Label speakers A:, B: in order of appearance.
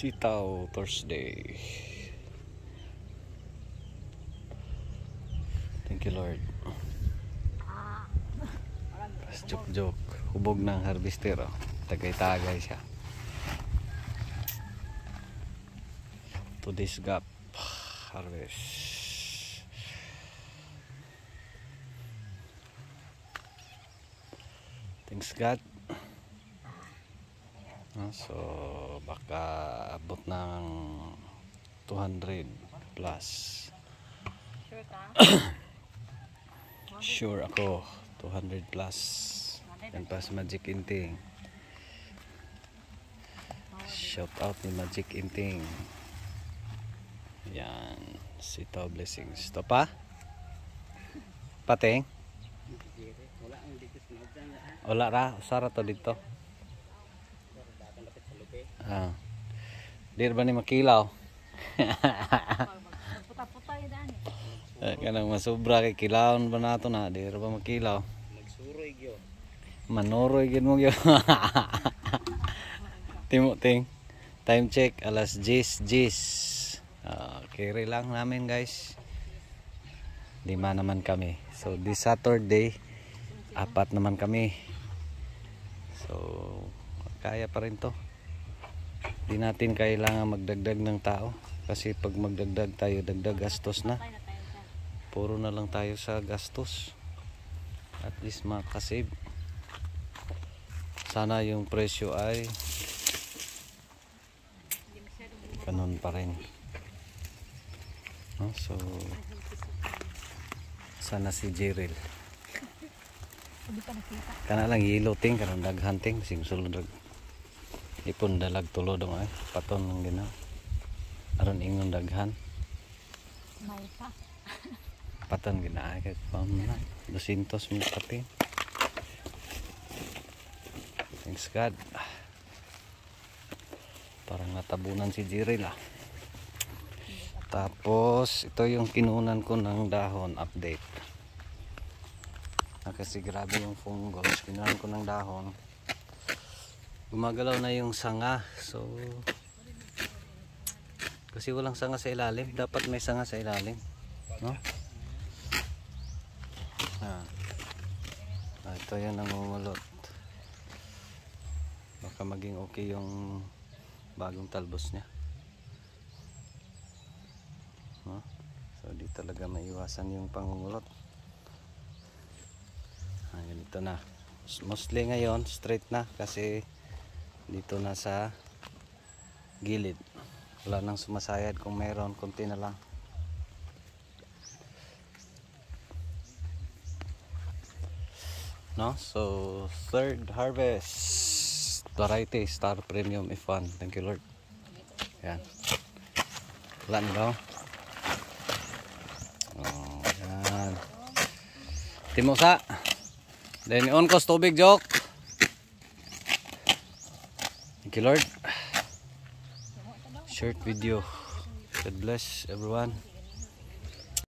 A: Sitaw Thursday. Thank you Lord. Joke. Hubog ng harvester. Oh. Tagay-tagay siya. Today's gap harvest. Thanks God. So baka abot ng 200 plus.
B: Sure ka?
A: Sure ako 200 plus. Yan pa si Magic Inting. Shout out ni Magic Inting. Yan, Sitaw Blessings. Ito pa? Pating? Wala ra, usara to dito. Di ba ni makilaw?
B: Puta-puta yun daan eh.
A: Kanang masubra kay kilawon ba nato na? Di ba makilaw?
C: Nagsuroy gyo.
A: Manuroy gid mo gyud. Timo ting. Time check alas 10:10. Carry lang namin guys. 5 naman kami. So this Saturday 4 naman kami. So kaya pa rin to. Di natin kailangan magdagdag ng tao kasi pag magdagdag tayo dagdag gastos na. Puro na lang tayo sa gastos. At least makasave. Sana yung presyo ay ganun pa rin. No? So sana si Jeril kana lang yiloting karon daghunting sing sulod ipon dalag tulo dong ay paton ng gina aron ingon daghan
B: May pa.
A: paton gina ay kay pam na 200 mo pati. Thanks God. Parang natabunan si Jeril ah. Tapos ito yung kinunan ko ng dahon update. Kasi grabe yung fungus, kinunan ko ng dahon. Gumagalaw na yung sanga. So kasi walang sanga sa ilalim, dapat may sanga sa ilalim, no? Ito yung namumulot. Baka maging okay yung bagong talbos niya. No? So di talaga maiwasan yung pangungulot. Ganito na. Mostly ngayon straight na kasi dito na sa gilid. Wala nang sumasayad, kung mayroon konti na lang. No? So third harvest variety Star Premium F1. Thank you Lord. Yan. Wala na daw. Yan. Timosa. Then on ko tubig joke. Thank you Lord. Short video. God bless everyone.